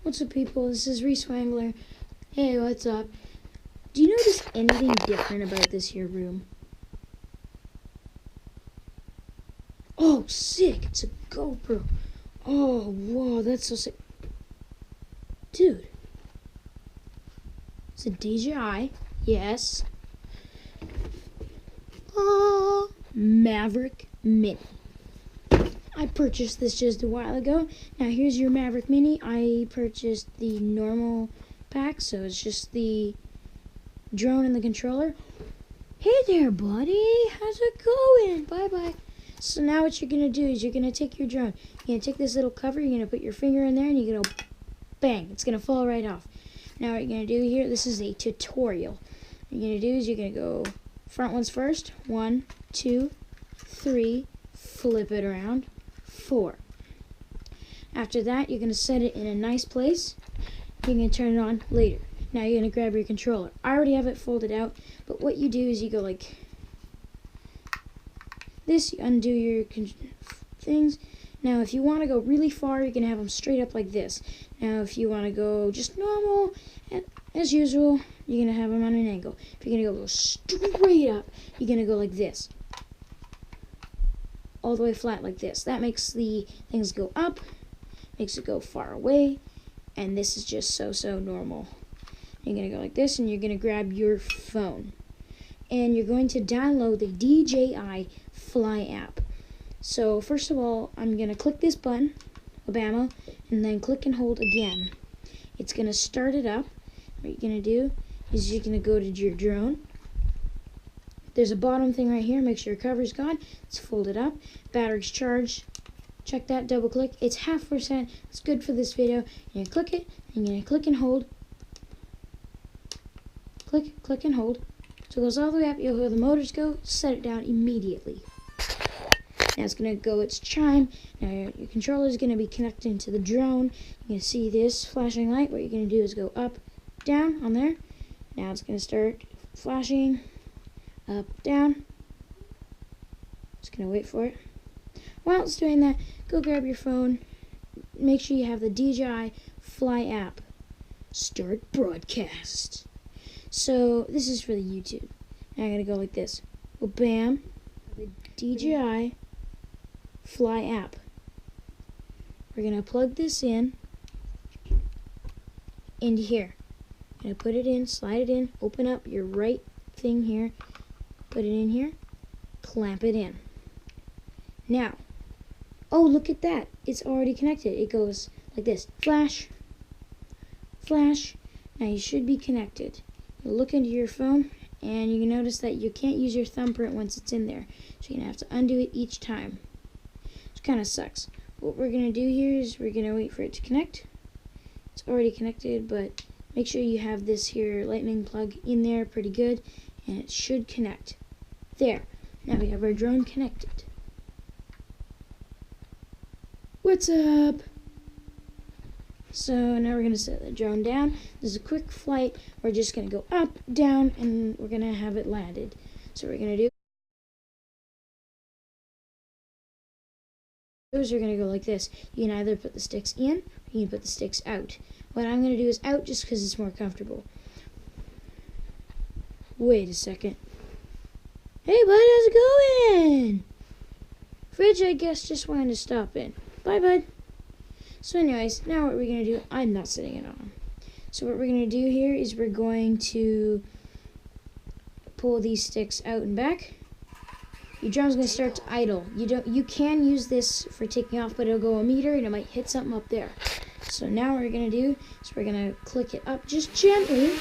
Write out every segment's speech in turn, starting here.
What's up, people? This is Reese Wangler. Hey, what's up? Do you notice anything different about this here room? Oh, sick! It's a GoPro. Oh, whoa, that's so sick. Dude. It's a DJI. Yes. Mavic Mini. I purchased this just a while ago. Now here's your Mavic Mini. I purchased the normal pack, so it's just the drone and the controller. Hey there, buddy. How's it going? Bye-bye. So now what you're going to do is you're going to take your drone. You're going to take this little cover. You're going to put your finger in there, and you're going to bang. It's going to fall right off. Now what you're going to do here, this is a tutorial. What you're going to do is you're going to go front ones first. 1, 2, 3. Flip it around. 4. After that, you're going to set it in a nice place. You're going to turn it on later. Now you're going to grab your controller. I already have it folded out, but what you do is you go like this. You undo your things. Now if you want to go really far, you're going to have them straight up like this. Now if you want to go just normal, as usual, you're going to have them on an angle. If you're going to go straight up, you're going to go like this. All the way flat like this. That makes the things go up, makes it go far away, and this is just so normal. You're going to go like this, and you're going to grab your phone. And you're going to download the DJI Fly app. So first of all, I'm going to click this button, Obama, and then click and hold again. It's going to start it up. What you're going to do is you're going to go to your drone. There's a bottom thing right here. Make sure your cover's gone. It's folded up. Battery's charged. Check that. Double click. It's 0.5%. It's good for this video. You're going to click it. And you're going to click and hold. Click and hold. So it goes all the way up. You'll hear the motors go. Set it down immediately. Now it's going to go its chime. Now your controller is going to be connected to the drone. You're going to see this flashing light. What you're going to do is go up, down on there. Now it's going to start flashing. Up, down. Just gonna wait for it. While it's doing that, go grab your phone. Make sure you have the DJI Fly app. Start broadcast. So this is for the YouTube. Now I'm gonna go like this. Well, bam. The DJI Fly app. We're gonna plug this in into here. Gonna put it in, slide it in, open up your right thing here. Put it in here, clamp it in. Now, oh, look at that. It's already connected. It goes like this. Flash, flash. Now you should be connected. You look into your phone, and you can notice that you can't use your thumbprint once it's in there. So you're going to have to undo it each time. Which kind of sucks. What we're going to do here is we're going to wait for it to connect. It's already connected, but make sure you have this here lightning plug in there pretty good. And it should connect. There. Now we have our drone connected. What's up? So now we're going to set the drone down. This is a quick flight. We're just going to go up, down, and we're going to have it landed. So what we're going to do is we're going to go like this. You can either put the sticks in, or you can put the sticks out. What I'm going to do is out just because it's more comfortable. Wait a second. Hey, bud, how's it going? Fridge, I guess, just wanted to stop in. Bye, bud. So anyways, now what we're going to do, I'm not setting it on. So what we're going to do here is we're going to pull these sticks out and back. Your drone's going to start to idle. You can use this for taking off, but it'll go a meter and it might hit something up there. So now what we're going to do is we're going to click it up just gently.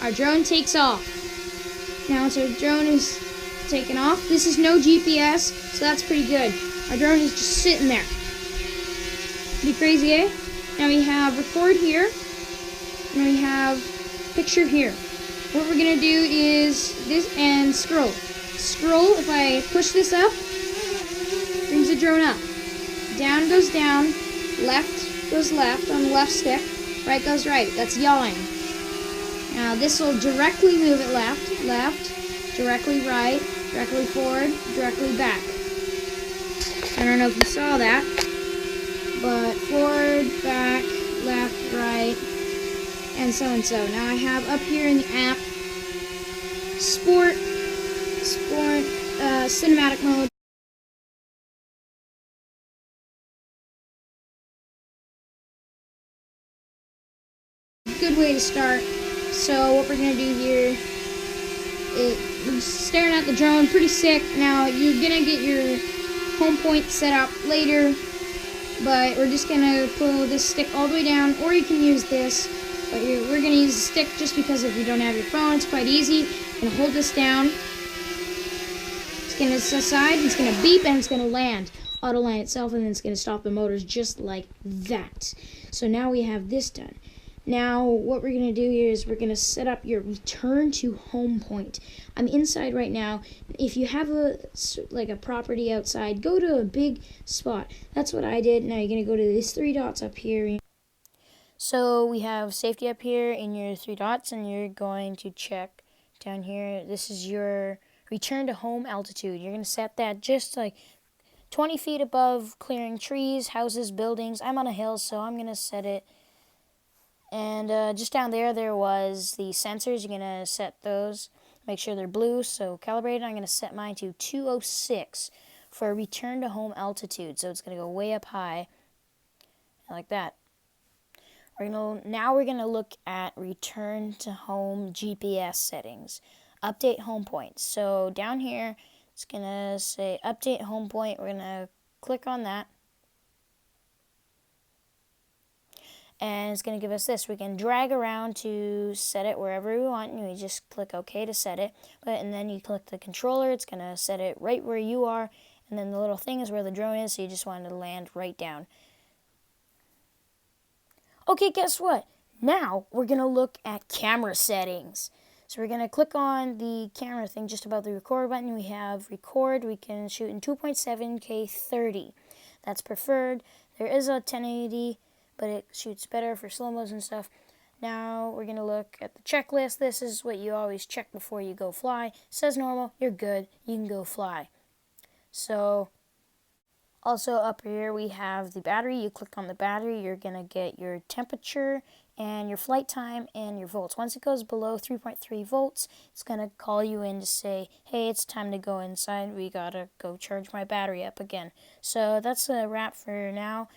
Our drone takes off. Now once our drone is taken off, this is no GPS, so that's pretty good. Our drone is just sitting there. Pretty crazy, eh? Now we have record here, and we have picture here. What we're gonna do is this and scroll. Scroll, if I push this up, brings the drone up. Down goes down, left goes left on the left stick, right goes right. That's yawing. Now this will directly move it left, left, directly right, directly forward, directly back. I don't know if you saw that, but forward, back, and so and so. Now I have up here in the app, sport, cinematic mode. Good way to start. So what we're gonna do here, we're staring at the drone, pretty sick. Now you're gonna get your home point set up later, but we're just gonna pull this stick all the way down, or you can use this, but we're gonna use the stick just because if you don't have your phone, it's quite easy. You're gonna hold this down, it's gonna decide, it's gonna beep, and it's gonna land, auto land itself, and then it's gonna stop the motors just like that. So now we have this done. Now, what we're going to do here is we're going to set up your return to home point. I'm inside right now. If you have a property outside, go to a big spot. That's what I did. Now you're going to go to these 3 dots up here. So we have safety up here in your 3 dots, and you're going to check down here. This is your return to home altitude. You're going to set that just like 20 feet above clearing trees, houses, buildings. I'm on a hill, so I'm going to set it. And just down there was the sensors. You're going to set those. Make sure they're blue, so calibrated. I'm going to set mine to 206 for return to home altitude. So it's going to go way up high, like that. Now we're going to look at return to home GPS settings. Update home point. So down here, it's going to say update home point. We're going to click on that. And it's going to give us this. We can drag around to set it wherever we want, and we just click OK to set it. And then you click the controller. It's going to set it right where you are, and then the little thing is where the drone is, so you just want it to land right down. Okay, guess what? Now we're going to look at camera settings. So we're going to click on the camera thing just above the record button. We have record. We can shoot in 2.7K 30. That's preferred. There is a 1080, but it shoots better for slow-mos and stuff. Now we're going to look at the checklist. This is what you always check before you go fly. It says normal, you're good, you can go fly. So, also up here we have the battery. You click on the battery, you're going to get your temperature and your flight time and your volts. Once it goes below 3.3 volts, it's going to call you in to say, hey, it's time to go inside. We got to go charge my battery up again. So that's a wrap for now.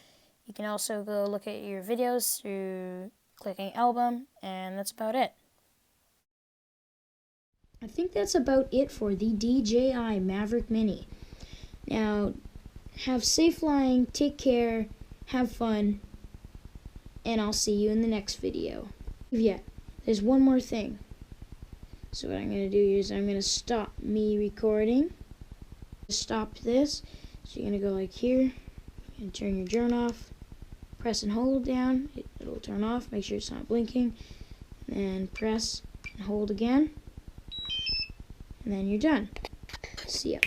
You can also go look at your videos through clicking album, and that's about it. I think that's about it for the DJI Mavic Mini. Now, have safe flying, take care, have fun, and I'll see you in the next video. Yeah, there's one more thing. So what I'm going to do here is I'm going to stop me recording. Stop this. So you're going to go like here, and turn your drone off. Press and hold down, it'll turn off, make sure it's not blinking, and press and hold again, and then you're done. See ya.